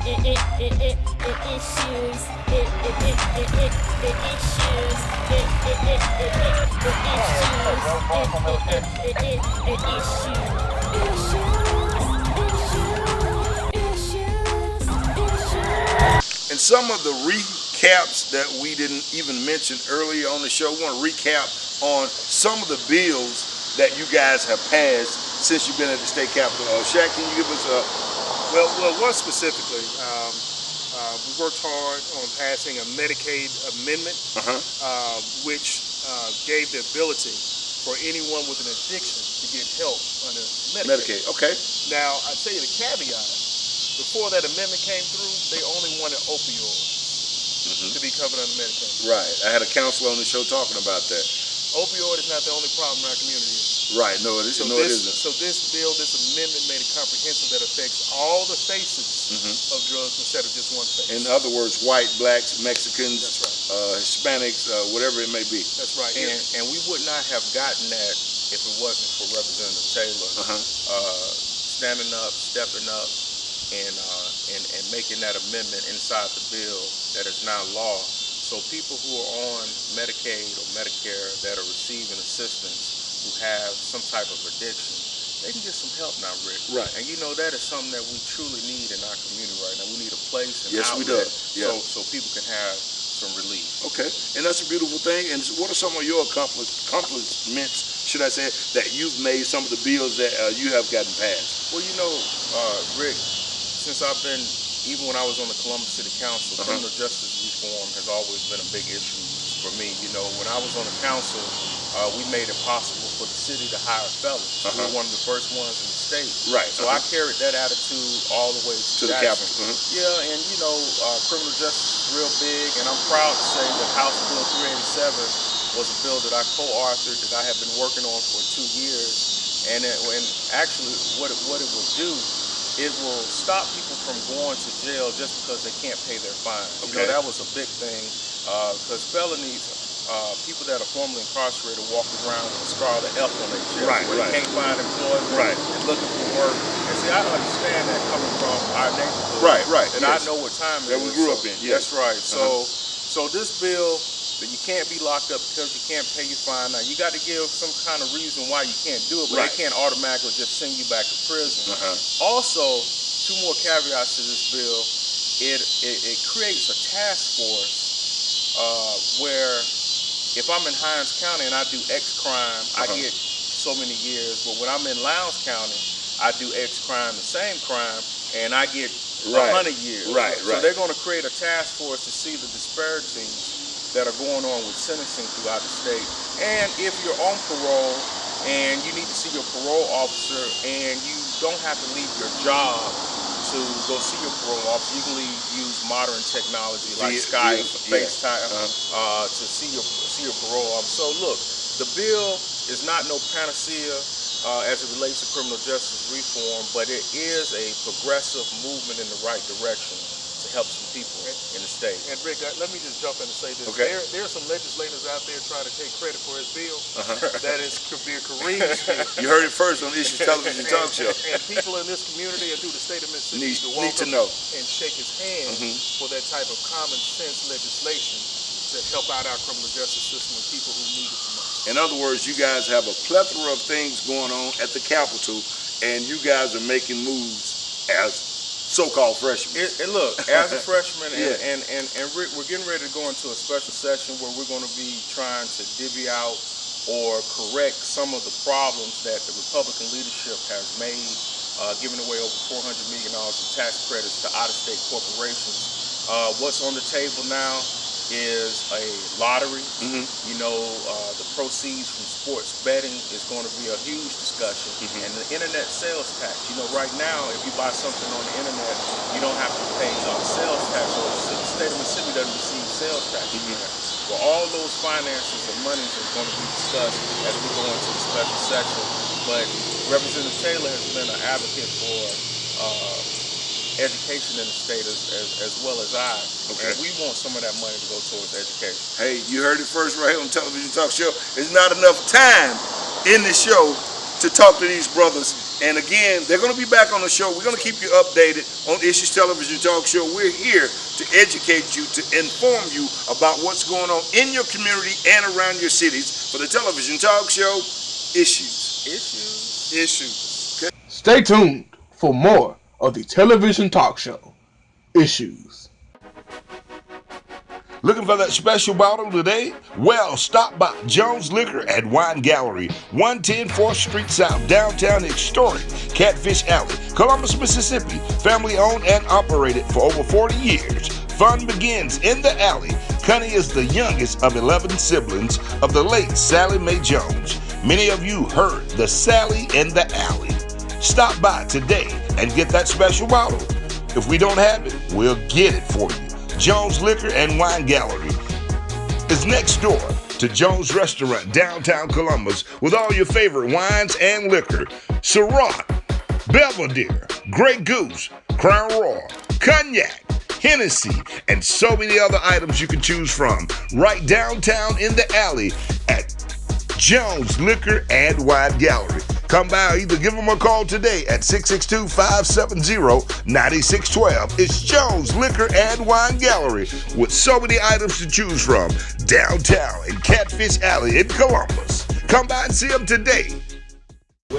And some of the recaps that we didn't even mention earlier on the show, we want to recap on some of the bills that you guys have passed since you've been at the state capitol. Shaq, can you give us a... Well, one specifically, we worked hard on passing a Medicaid amendment, which gave the ability for anyone with an addiction to get help under Medicaid. Okay. Now, I tell you the caveat, before that amendment came through, they only wanted opioids to be covered under Medicaid. Right. I had a counselor on the show talking about that. Opioid is not the only problem in our community. Right. No, it isn't. So this bill, this amendment made it comprehensive that affects all the faces of drugs instead of just one face. In other words, white, blacks, Mexicans, That's right. Hispanics, whatever it may be. That's right. And we would not have gotten that if it wasn't for Representative Taylor standing up, stepping up, and making that amendment inside the bill that is now law. So people who are on Medicaid or Medicare that are receiving assistance who have some type of addiction, they can get some help now, Rick. Right. And you know that is something that we truly need in our community right now. We need a place and Yes, we outlet do. Yeah. so people can have some relief. Okay, and that's a beautiful thing. And what are some of your accomplishments, should I say, that you've made, some of the bills that you have gotten passed? Well, you know, Rick, since I've been, even when I was on the Columbus City Council, criminal justice reform has always been a big issue for me. You know, when I was on the council, we made it possible for the city to hire felons. We were one of the first ones in the state. Right. So I carried that attitude all the way to the Jackson. Capitol. Yeah, and you know, criminal justice is real big, and I'm proud to say that House Bill 387 was a bill that I co-authored, that I have been working on for 2 years. And actually, what it would do, it will stop people from going to jail just because they can't pay their fines. You know, that was a big thing, because felonies, people that are formerly incarcerated walk around with a scarlet F on their chest, where they can't find employment, and looking for work. And see, I understand that coming from our neighborhood, and I know what time it is. That we grew up in. That's right. So this bill, that you can't be locked up because you can't pay your fine. Now, you got to give some kind of reason why you can't do it, but they can't automatically just send you back to prison. Also, 2 more caveats to this bill. It creates a task force where if I'm in Hinds County and I do X crime, I get so many years, but when I'm in Lowndes County, I do X crime, the same crime, and I get 100 years. So they're going to create a task force to see the disparities that are going on with sentencing throughout the state. And if you're on parole and you need to see your parole officer and you don't have to leave your job to go see your parole officer, you can use modern technology like Skype, FaceTime to see your parole officer. So look, the bill is not no panacea as it relates to criminal justice reform, but it is a progressive movement in the right direction to help some people in the state. And Rick, let me just jump in and say this. There are some legislators out there trying to take credit for his bill. That is Kabir Karriem's bill. You heard it first on Issues Television Talk Show. And people in this community and through the state of Mississippi need to know and shake his hand for that type of common sense legislation to help out our criminal justice system and people who need it the most. In other words, you guys have a plethora of things going on at the Capitol, and you guys are making moves as so-called freshmen. And look, as a freshman, and Rick, we're getting ready to go into a special session where we're going to be trying to divvy out or correct some of the problems that the Republican leadership has made, giving away over $400 million in tax credits to out-of-state corporations. What's on the table now is a lottery. You know, the proceeds from sports betting is going to be a huge discussion. And the internet sales tax. You know, right now, if you buy something on the internet, you don't have to pay sales tax, or the state of Mississippi doesn't receive sales tax. Well, all those finances and monies are going to be discussed as we go into the special session. But Representative Taylor has been an advocate for education in the state as well as I. And we want some of that money to go towards education. Hey, you heard it first right here on Television Talk Show. There's not enough time in the show to talk to these brothers And again, they're going to be back on the show. We're going to keep you updated on Issues Television Talk Show. We're here to educate you, to inform you about what's going on in your community and around your cities. For the television talk show, Issues. Okay. Stay tuned for more of the television talk show, Issues. Looking for that special bottle today? Well, stop by Jones Liquor and Wine Gallery, 110 4th Street South, downtown historic Catfish Alley, Columbus, Mississippi. Family owned and operated for over 40 years. Fun begins in the alley. Connie is the youngest of 11 siblings of the late Sally Mae Jones. Many of you heard the Sally in the Alley. Stop by today and get that special bottle. If we don't have it, we'll get it for you. Jones Liquor and Wine Gallery is next door to Jones Restaurant, downtown Columbus, with all your favorite wines and liquor. Syrah, Belvedere, Grey Goose, Crown Royal, Cognac, Hennessy, and so many other items you can choose from. Right downtown in the alley at Jones Liquor and Wine Gallery. Come by or either give them a call today at 662-570-9612. It's Jones Liquor and Wine Gallery with so many items to choose from downtown in Catfish Alley in Columbus. Come by and see them today.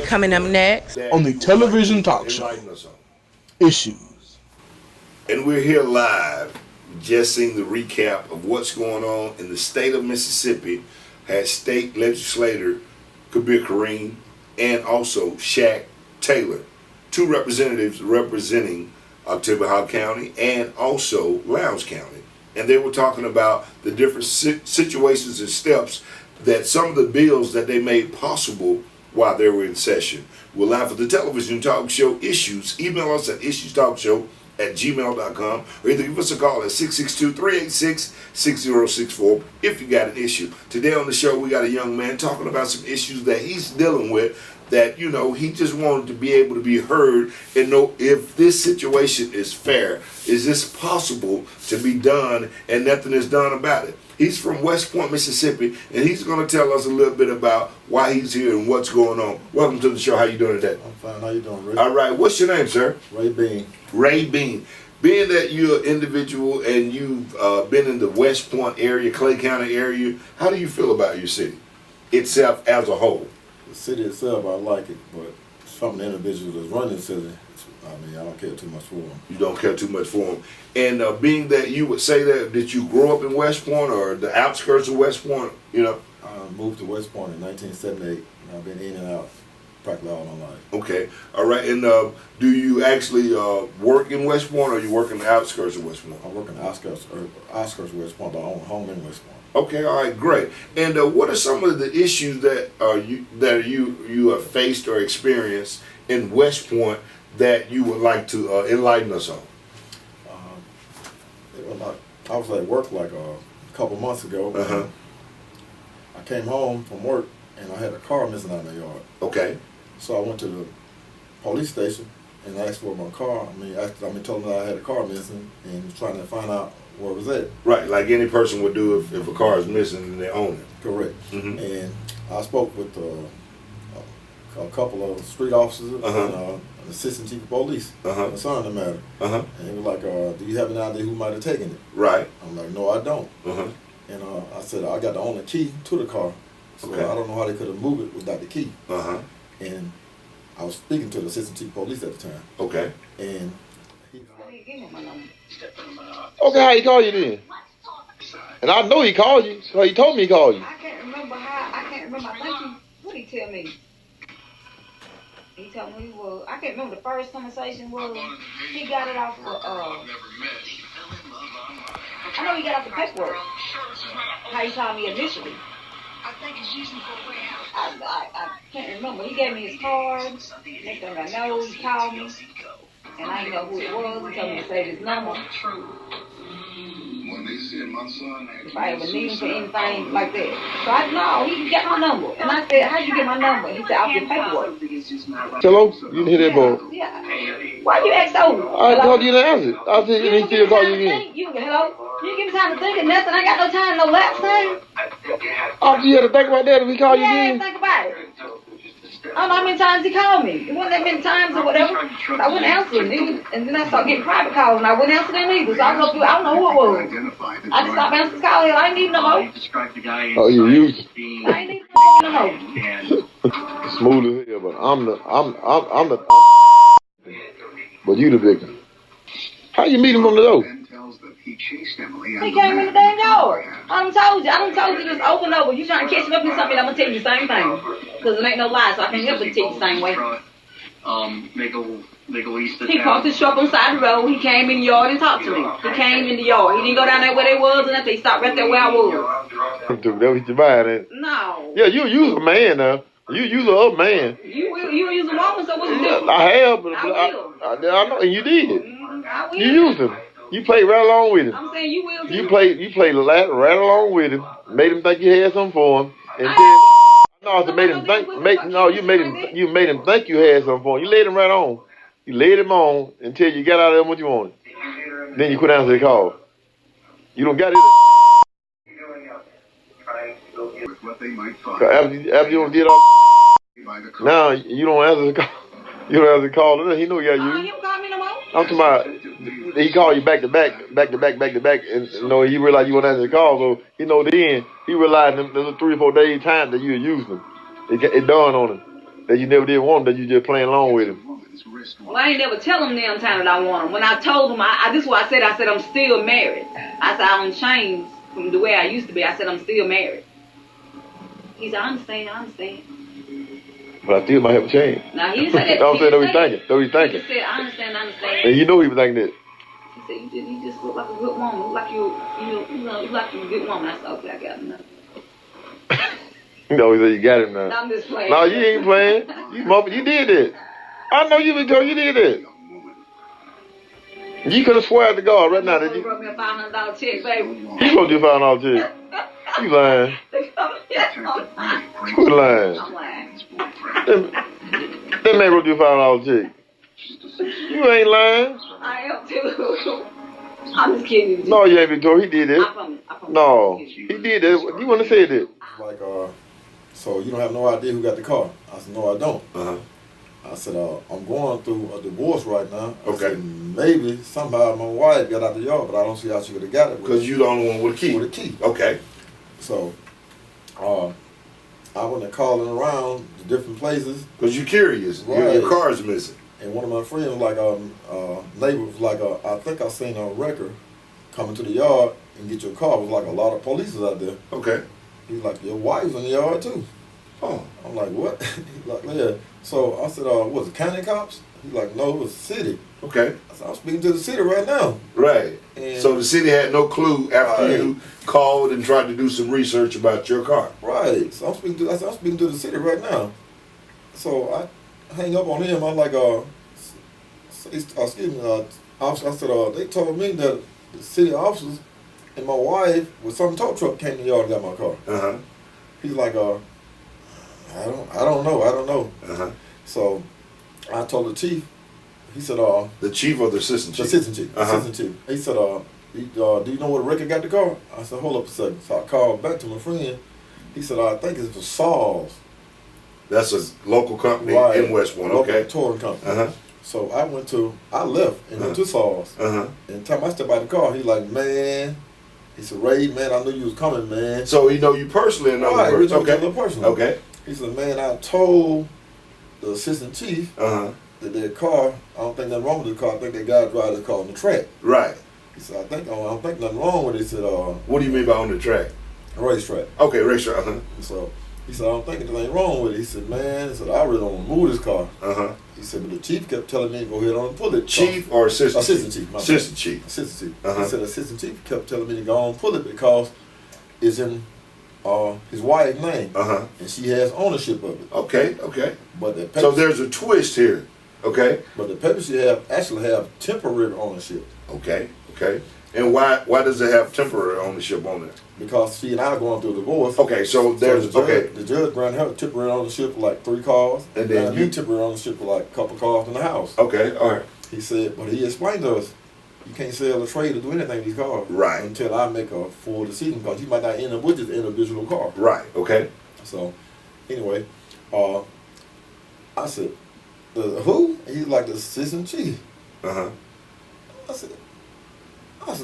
Coming up next on the television talk show, Issues. And we're here live, just seeing the recap of what's going on in the state of Mississippi. Has state legislator Kabir Karriem and also Cheikh Taylor, two representatives representing Oktibbeha County and also Lowndes County. And they were talking about the different situations and steps that some of the bills that they made possible while they were in session. We're live for the television talk show Issues. Email us at issuestalkshow@gmail.com or either give us a call at 662-386-6064 if you got an issue. Today on the show, we got a young man talking about some issues that he's dealing with that, you know, he just wanted to be able to be heard and know if this situation is fair. Is this possible to be done and nothing is done about it? He's from West Point, Mississippi, and he's going to tell us a little bit about why he's here and what's going on. Welcome to the show. How you doing today? I'm fine. How you doing, Rick? All right. What's your name, sir? Ray Bean. Ray Bean. Being that you're an individual and you've been in the West Point area, Clay County area, how do you feel about your city itself as a whole? The city itself, I like it, but some of the individuals that's running the city, I don't care too much for them. You don't care too much for them. And being that you would say that, did you grow up in West Point or the outskirts of West Point, you know? I moved to West Point in 1978, and I've been in and out practically all my life. Okay. All right. And do you actually work in West Point or you work in the outskirts of West Point? I work in the outskirts of West Point, but I own a home in West Point. Okay, all right, great. And what are some of the issues that you have faced or experienced in West Point that you would like to enlighten us on? I was at work like a couple months ago. I came home from work and I had a car missing out of my yard. Okay. So I went to the police station and asked for my car. Told them that I had a car missing and was trying to find out where it was at. Right, like any person would do if a car is missing and they own it. Correct. And I spoke with a couple of street officers and an assistant chief of police concerning the matter. And he was like, do you have an idea who might have taken it? Right. I'm like, no, I don't. And I said, I got the only key to the car, so I don't know how they could have moved it without the key. And I was speaking to the assistant chief of police at the time. Okay. And he was like, okay, how he called you then? And I know he called you, so he told me he called you. I can't remember. I think what did he tell me? He told me I can't remember the first conversation was, he got it off of, I know he got off the paperwork. How he called me initially. I can't remember. He gave me his card. Next thing I know, he called me. And I didn't know who it was. He told me to save his number. If I ever need him for anything like that. So I know, he got my number. And I said, how'd you get my number? He said, off your paperwork. Hello? You didn't hear that, boy? Yeah. Why you ask so? I told you to answer. I said, you need to call you again. Hello? You give me time to think of nothing. I got no time, no lapse time. After you had to think about that, if we call you Yeah, again? think about it. I don't know how many times he called me. It wasn't that many times or whatever. I wouldn't answer him. And then I started getting private calls, and I wouldn't answer them either. So I don't know who it was. I just stopped answering calls. I ain't need no more. Oh, you used it. I ain't need no more. Smooth as hell, but I'm the but you the victim. How you meet him on the door? He came in the damn yard. I done told you this over and over. You trying to catch me up in something, I'm gonna tell you the same thing. Because it ain't no lie, so I can't help but tell you the same way. He parked his truck on the side of the road. He came in the yard and talked to me. He came in the yard. He didn't go down there where they was and nothing. He stopped right there where I was. That was your mind, ain't it? No. Yeah, you use a man now. You use a man. You use a woman, so what's the difference? I have, but I will. I know, and you did. I will. You used him. You played right along with him. I'm saying you will too. You played right along with him. Made him think you had something for him. And you made him think you had something for him. You laid him right on. You laid him on until you got out of there what you wanted. Then you quit answering the call. You don't got it. After you did all now you don't answer the call. You don't answer the call. He know you got you. You don't call me no more. I'm talking about he called you back to back, and you know he realized you won't answer the call. So he then he realized in the 3 or 4 days time that you had used him. It dawned on him that you never did want him, that you just playing along with him. Well, I ain't never tell him damn time that I want him. When I told him, this is what I said I'm still married. I said I don't change from the way I used to be. I said I'm still married. He said I understand. But I still might have a change. Now he said that. I'm saying that he's thinking. He said I understand. And you know he was thinking that. He said you just look like a good woman. Look like you look like a good woman. I said okay, I got enough. No, he said you got him now. I'm just playing. No, you ain't playing. You did it. I know you did it. You could have swear to God right now that you. You wrote me a $500 check, baby. He wrote you a $500 check. You lying. Quit lying. I'm lying. That man wrote you a $500 check. You ain't lying. I am too. I'm just kidding. No, you ain't Victoria. He did it. I promise. No, he did it. You wouldn't have said it. Like, so you don't have no idea who got the car? I said, no, I don't. I said, I'm going through a divorce right now. I said, maybe somehow my wife got out the yard, but I don't see how she would have got it. Because you the only one with a key. With a key. Okay. So, I went calling around the different places. Because you're curious. Right. Your car's missing. And one of my friends, neighbor was like, I think I seen a wrecker coming to the yard and get your car. It was like a lot of police out there. Okay. He's like, your wife's in the yard too. Oh. I'm like, what? He's like, yeah. So I said, was it county cops? He's like, no, it was the city. Okay. I said, I'm speaking to the city right now. Right. And so the city had no clue after you called and tried to do some research about your car. Right. So I'm speaking to the city right now. So I hang up on him. I'm like, excuse me, I said, they told me that the city officers and my wife with some tow truck came to the yard and got my car. He's like, I don't know. So I told the chief. He said, the chief or the assistant chief? The assistant chief. Assistant chief. He said, do you know what record got the car? I said, hold up a second. So I called back to my friend. He said, I think it's for Saul's. That's a local company in West Point. Okay. Local touring company. So I left and went to Saul's. And the time I stepped out of the car, he's like, man. He said, Ray, man, I knew you was coming, man. So he know you personally, in other words. Okay. Personally. Okay. He said, man, I told the assistant chief that their car, I don't think nothing wrong with the car. I think they got to drive the car on the track. Right. He said, I don't think nothing wrong with it. He said, what do you mean by on the track? Racetrack. Okay, racetrack. So he said, I don't think anything wrong with it. He said, man, I really don't want to move this car. He said, but the chief kept telling me to go ahead on and pull it. Chief or assistant? Assistant chief. Assistant chief. Assistant chief. He said, assistant chief kept telling me to go on and pull it because it's in his wife's name, and she has ownership of it. Okay. But the so there's a twist here. Okay. But the papers actually have temporary ownership. Okay. And why does it have temporary ownership on it? Because she and I are going through a divorce. Okay, so there's the judge granted her temporary ownership for like 3 cars, and then you temporary ownership for like a couple cars in the house. Okay, all right. He said, but he explained to us, you can't sell or trade or do anything with these cars, right? Until I make a full decision, because you might not end up with this individual car, right? Okay. So, anyway, I said, who? He's like the assistant chief. Uh-huh. I said,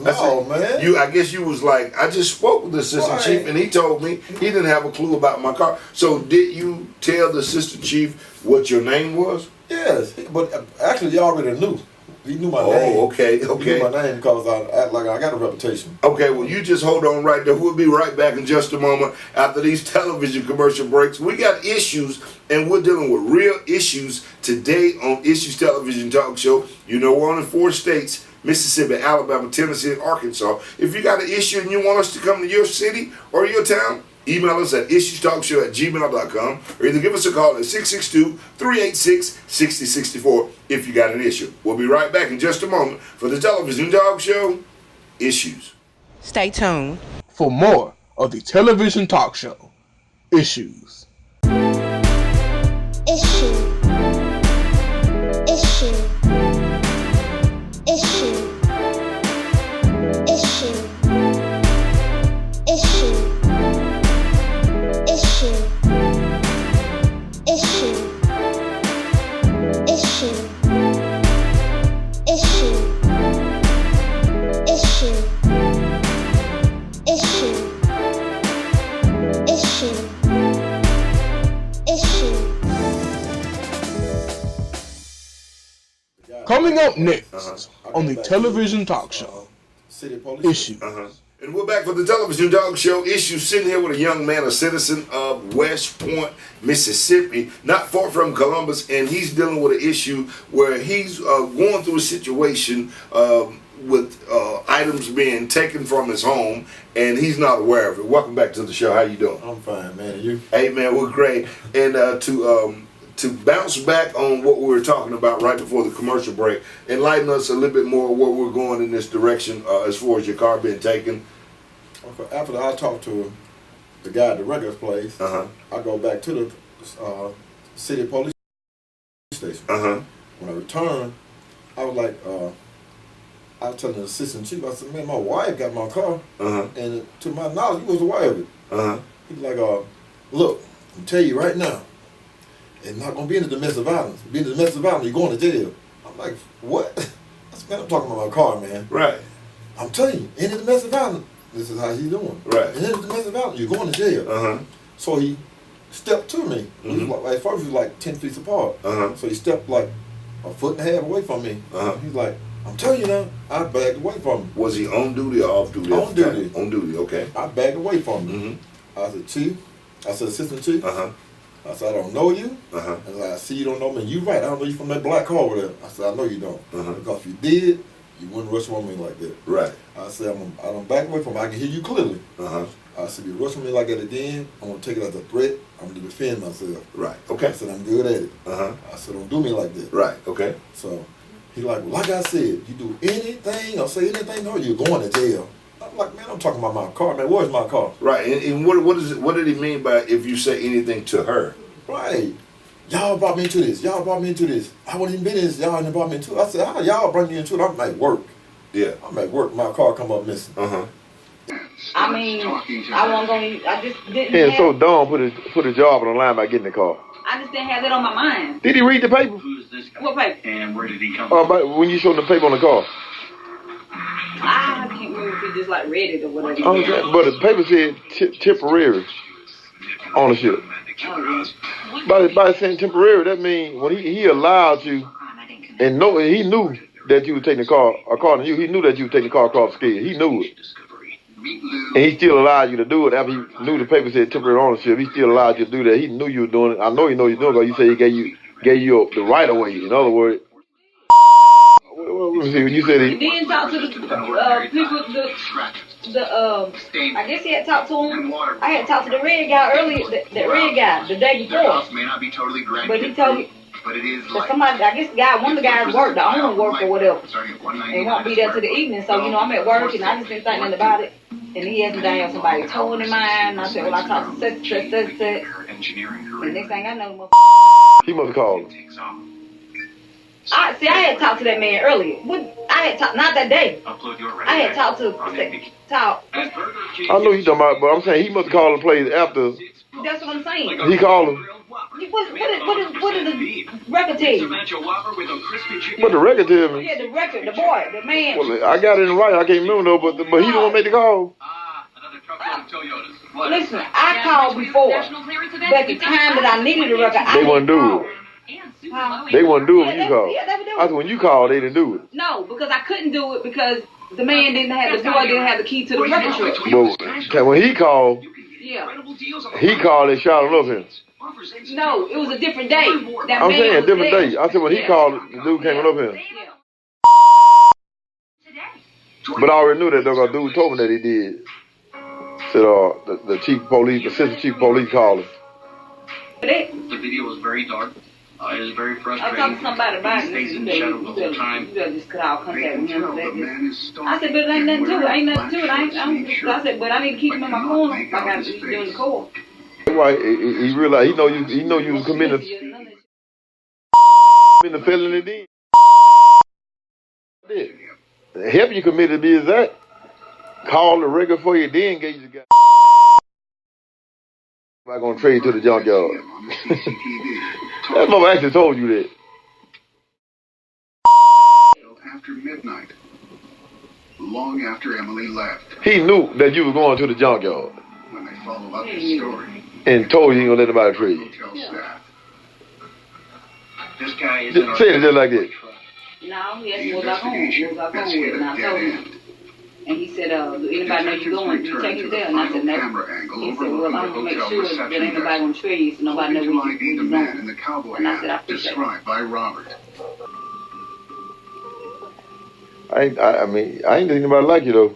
no, man. I guess you was like, I just spoke with the assistant chief, and he told me he didn't have a clue about my car. So did you tell the assistant chief what your name was? Yes, but actually, he already knew. He knew my name. Oh, okay. He knew my name because I got a reputation. Okay, well, you just hold on right there. We'll be right back in just a moment after these television commercial breaks. We got issues, and we're dealing with real issues today on Issues Television Talk Show. You know, we're on in 4 states: Mississippi, Alabama, Tennessee, and Arkansas. If you got an issue and you want us to come to your city or your town, email us at issuestalkshow@gmail.com, or either give us a call at 662-386-6064 if you got an issue. We'll be right back in just a moment for the television talk show, Issues. Stay tuned for more of the television talk show, Issues. Issue. Issue. Issue. Issue. Issue. Issue. Issue. Issue. Issue. Issue. Issue. Issue. Issue. Coming up next on the television talk show, City Police. Issues. And we're back for the television talk show, Issues, sitting here with a young man, a citizen of West Point, Mississippi, not far from Columbus, and he's dealing with an issue where he's going through a situation with items being taken from his home, and he's not aware of it. Welcome back to the show. How you doing? I'm fine, man. And you? Hey, man, we're great. And to bounce back on what we were talking about right before the commercial break, enlighten us a little bit more where we're going in this direction as far as your car being taken. Okay, after I talked to the guy at the records place, I go back to the city police station. When I returned, I was like, I was telling the assistant chief, I said, man, my wife got my car, and to my knowledge, he was aware of it. He's like, look, I'm telling you right now, it's not going to be in the domestic violence. Be in the domestic violence, you're going to jail. I'm like, what? I said, man, I'm talking about my car, man. Right. I'm telling you, in the domestic violence, this is how he's doing. Right. In the domestic violence, you're going to jail. So he stepped to me. We was like, at first we was like 10 feet apart. So he stepped like a foot and a half away from me. He's like, I'm telling you now, I backed away from him. Was he on duty or off duty? On duty. On duty, okay. I backed away from him. I said, Chief, I said, Assistant Chief, I said, I don't know you. I said, I see you don't know me. You right, I don't know you from that black car over there. I said, I know you don't. Because if you did, you wouldn't rush on me like that. Right. I said, I don't back away from him. I can hear you clearly. I said, you rush on me like that again, I'm going to take it as a threat. I'm going to defend myself. Right, okay. I said, I'm good at it. I said, don't do me like that. Right, okay. So he like, well, like I said, you do anything or say anything, or you're going to jail. I'm like, man, I'm talking about my car, man. Where's my car? Right, and what is it? What did he mean by if you say anything to her? Right. Y'all brought me into this. Y'all brought me into this. I wouldn't even been in this. Y'all didn't brought me into it. I said, how y'all bring you into it? I'm at work. Yeah. I'm at work. My car come up missing. I mean, I wasn't going to, I just didn't And have, so Dawn put a job on the line by getting the car. I just didn't have that on my mind. Did he read the paper? What paper? And where did he come But when you showed him the paper on the car? I can't remember if he just like read it or whatever. Okay. But the paper said temporary ownership. By saying temporary, that means when he allowed you, and he knew that you were taking the car, according to you, he knew that you were taking the car across the scale. He knew it. And he still allowed you to do it after he knew the paper said temporary ownership. He still allowed you to do that. He knew you were doing it. I know you know you're doing it because you said he gave you the right of way. In other words, when you said he didn't talk to the people, I guess he had talked to him. I had talked to the red guy earlier, that red guy, the day before. But he told me that somebody, I guess one of the guys worked, the owner worked or whatever. And he won't be there till the evening. So, I'm at work and I just didn't think nothing about it. And he asked me down somebody told him mine. And I said, well, I talked to such. And the next thing I know, he must have called him. I had talked to that man earlier. I had talked, not that day. I had talked to I know you talking about, but I'm saying he must have called the place after That's what I'm saying. He called him. What did the record tell you? What the record tell me? Yeah, the record, the boy, the man. Well, I got it in right. I can't remember though, but he the one made the call. Listen, I called before. But the time that I needed the record, They wouldn't do it. They wouldn't do it when you called. Yeah, they would do I said when you called, they didn't do it. No, because I couldn't do it because the man didn't have, the boy didn't have the key to the record truck. But when he called, Yeah. he called and shot him up him. No, it was a different day. That I'm man saying was different there. day. I said when he called, the dude came up him. Yeah. But I already knew that though, 'cause dude told me that he did. Said the chief of police, the assistant chief of police called him. The video was very dark. It was very frustrating. I talked to somebody about it. He stays in the shadow the whole time. You better just cut out contact with him. I said, but it ain't nothing to it. Ain't nothing to it. I said, but I need to keep him in my corner. I got to be doing the core. Why he realized he know you was committing the felony then. The help you committed to be is that. Call the record for you, then engage the guy. I'm not gonna trade to the junkyard. That mother actually told you that. After midnight, long after Emily left. He knew that you was going to the junkyard. When they follow up his story. And told you he ain't gonna let nobody trade you. Hotel staff. This guy is Just say it just like this. No, he asked me, was I going with it? And I told him. And he said, do anybody know you going? You taking it there? And I said, no. He said, well, I'm going to make sure that ain't nobody going to trade you, so nobody knows where you're going. And I said, I appreciate it. Described by Robert. I mean, I ain't think anybody like you though.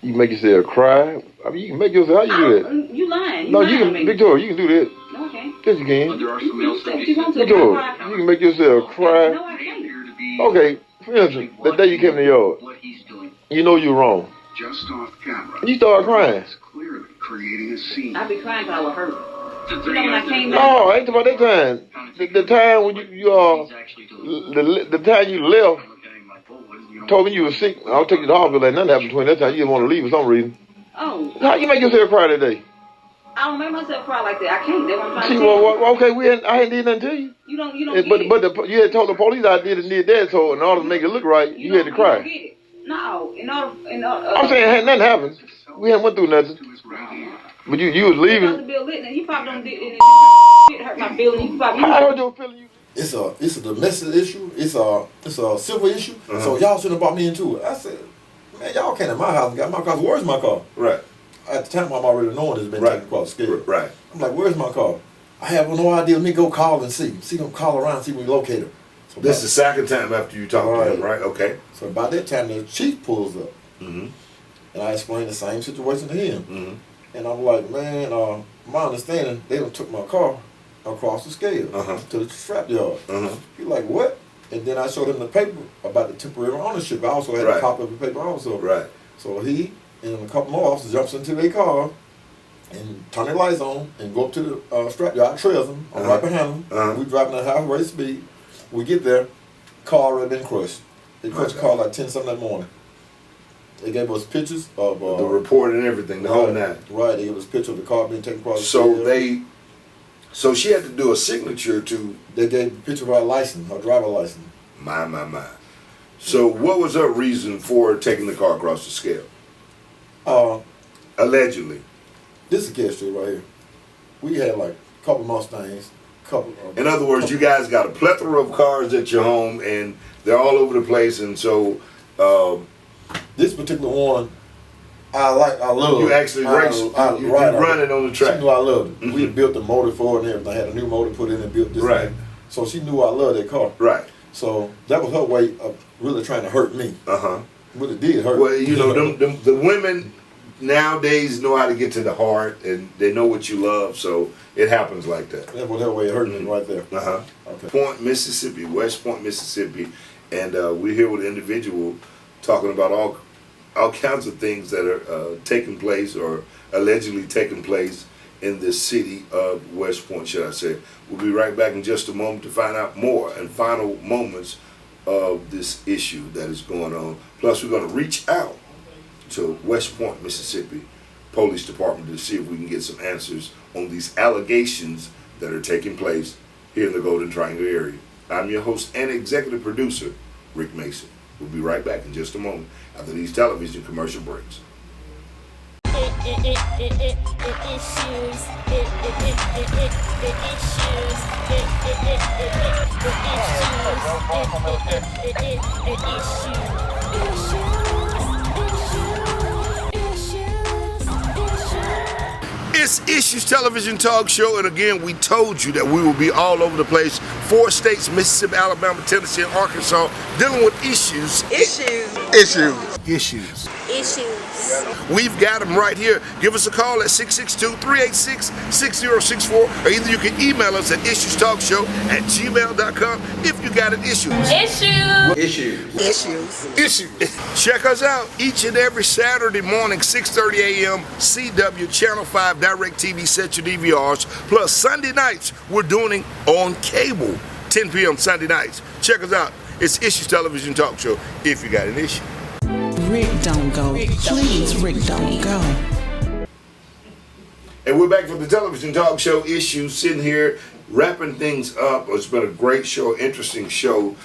You can make yourself cry. I mean, you can make yourself. How you do that? You lying. No, you can, Victoria. You can do that. No, I can't. Yes, you can. There are some male studies. Victoria, you can make yourself cry. No, I can't. Okay, for instance, the day you came to the yard, you know you're wrong. Just off camera. And you started crying. Clearly creating a scene. I be crying because I was hurt. You know when I came back? No, I ain't talking about that time. The time when the time you left, told me you were sick. I'll take you to the hospital. Ain't nothing happened between that time. You didn't want to leave for some reason. Oh. How you make yourself cry today? I don't make myself cry like that. I can't. That's what I'm trying See, to tell you. well, okay, I ain't did nothing to you. You don't You had told the police I did that, so in order to make it look right, you had to cry. You don't get it. No, in order. I'm saying hadn't nothing happened. We hadn't went through nothing. But you was leaving. You probably don't did it. It hurt my feelings. You probably. I heard your feeling. It's a domestic issue. It's a civil issue. So y'all shouldn't have brought me into it. I said, man, y'all came to my house and got my car. Where's my car? Right. At the time, I'm already knowing it's been taken across the scale. Right. I'm like, where's my car? I have no idea. Let me go call and see. See them call around, see if we locate her. So this is the second time after you talked to him, right? Okay. So about that time, the chief pulls up. And I explained the same situation to him. And I'm like, man, my understanding, they done took my car across the scale to the scrap yard. He's like, what? And then I showed him the paper about the temporary ownership. I also had a copy of the paper also. Right. So he and a couple more officers jumps into their car and turn their lights on and go up to the scrap yard, trails them. I'm right behind them. We driving at halfway speed. We get there, car already been crushed. They crushed the car like 10-something that morning. They gave us pictures of the report and everything, the whole night. Right, they gave us pictures of the car being taken across the scale. So she had to do a signature to. They gave a picture of her license, her driver license. My. So what was her reason for taking the car across the scale? Allegedly. This is a catch right here. We had like a couple Mustangs. In other words, you guys got a plethora of cars at your home, and they're all over the place, and so this particular one, I love. You actually run it on the track. She knew I loved it. We had built the motor for it and everything. I had a new motor put in and built this thing. So she knew I loved that car. Right. So that was her way of really trying to hurt me. But it did hurt. Well, you know, the women nowadays know how to get to the heart, and they know what you love, so it happens like that. That was her way of hurting me right there. Okay. Point, Mississippi, West Point, Mississippi, and we're here with an individual talking about all kinds of things that are taking place or allegedly taking place in the city of West Point, should I say. We'll be right back in just a moment to find out more and final moments of this issue that is going on. Plus, we're going to reach out to West Point, Mississippi, Police Department to see if we can get some answers on these allegations that are taking place here in the Golden Triangle area. I'm your host and executive producer, Rick Mason. We'll be right back in just a moment after these television commercial breaks. It's Issues Television Talk Show, and again, we told you that we will be all over the place. 4 states, Mississippi, Alabama, Tennessee, and Arkansas, dealing with issues. Issues. We've got them right here. Give us a call at 662-386-6064, or either you can email us at issuestalkshow@gmail.com if you got an issue. Issues. Check us out each and every Saturday morning, 6:30 a.m. CW Channel 5 Direct TV. Set your DVRs. Plus Sunday nights we're doing on cable, 10 p.m. Sunday nights. Check us out. It's Issues Television Talk Show. If you got an issue. Rick, don't go. Please, Rick, don't go. And we're back for the television talk show Issues, sitting here wrapping things up. It's been a great show, interesting show.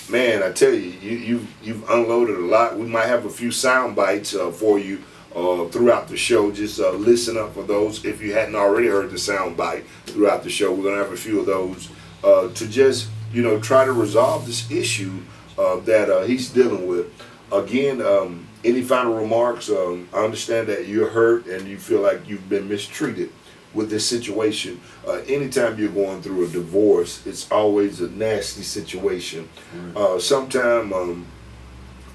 Man, I tell you, you've unloaded a lot. We might have a few sound bites for you throughout the show. Just listen up for those. If you hadn't already heard the sound bite throughout the show, we're gonna have a few of those to just try to resolve this issue that he's dealing with. Again, any final remarks? I understand that you're hurt and you feel like you've been mistreated with this situation. Anytime you're going through a divorce, it's always a nasty situation. Sometimes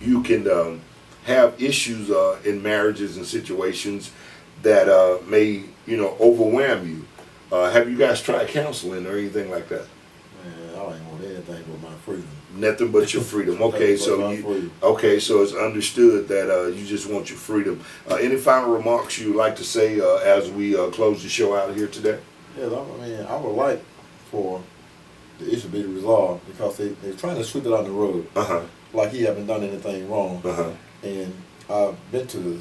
you can have issues in marriages and situations that may, overwhelm you. Have you guys tried counseling or anything like that? Man, I ain't want anything but my freedom. Nothing but your freedom. Okay, so it's understood that you just want your freedom. Any final remarks you'd like to say as we close the show out here today? Yeah, I would like for the issue to be resolved because they're trying to sweep it on the road. Like he haven't done anything wrong. And I've been to the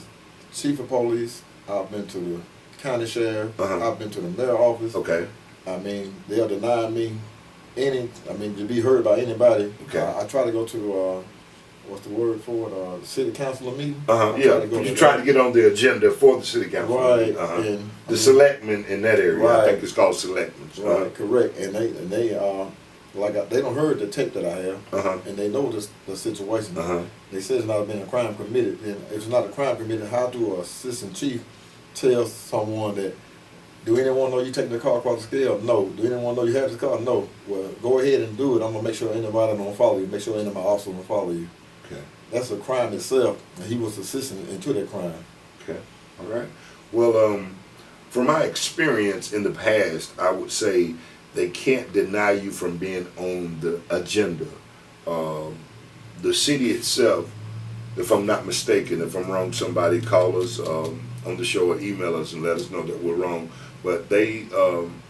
chief of police. I've been to the county sheriff. I've been to the mayor's office. Okay. I mean, they're denying me to be heard by anybody. Okay. I try to go to what's the word for it? City council meeting. Yeah, you try to get on the agenda for the city council. Right. And the selectmen in that area. Right. I think it's called selectmen. Right. Correct. And they they don't heard the tape that I have, and they know the situation. They say it's not been a crime committed. And if it's not a crime committed, how do an assistant chief tell someone that? Do anyone know you taking the car across the scale? No. Do anyone know you have the car? No. Well, go ahead and do it. I'm gonna make sure anybody don't follow you. Make sure any of my officers don't follow you. Okay. That's a crime itself, and he was assisting into that crime. Okay. All right. Well, from my experience in the past, I would say they can't deny you from being on the agenda. The city itself, if I'm not mistaken, if I'm wrong, somebody call us on the show or email us and let us know that we're wrong. But they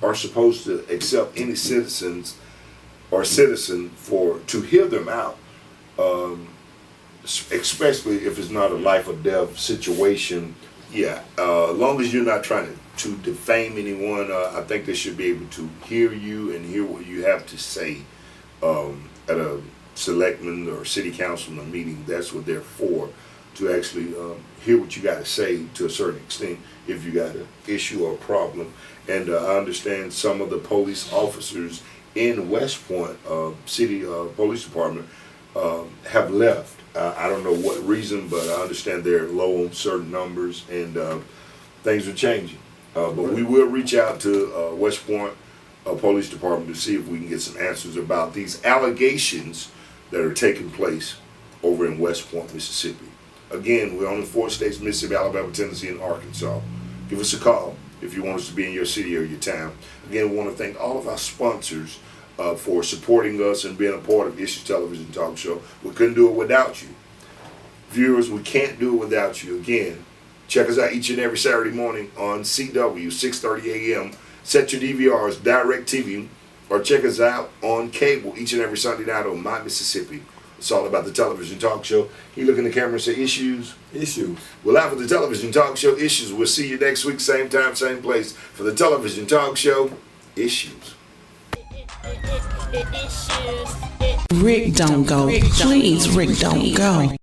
are supposed to accept any citizen to hear them out, especially if it's not a life or death situation. Yeah, as long as you're not trying to defame anyone, I think they should be able to hear you and hear what you have to say at a selectman or city councilman meeting. That's what they're for, to actually hear what you got to say to a certain extent if you got an issue or a problem. And I understand some of the police officers in West Point City Police Department have left. I don't know what reason, but I understand they're low on certain numbers and things are changing. But we will reach out to West Point Police Department to see if we can get some answers about these allegations that are taking place over in West Point, Mississippi. Again, we're only 4 states: Mississippi, Alabama, Tennessee, and Arkansas. Give us a call if you want us to be in your city or your town. Again, we want to thank all of our sponsors for supporting us and being a part of Issues Television Talk Show. We couldn't do it without you. Viewers, we can't do it without you. Again, check us out each and every Saturday morning on CW, 6:30 a.m. Set your DVRs, Direct TV, or check us out on cable each and every Sunday night on My Mississippi. It's all about the television talk show. He look in the camera and say, issues. Issues. Well, after the television talk show, Issues. We'll see you next week, same time, same place. For the television talk show, Issues. Rick, don't go. Please, Rick, don't go.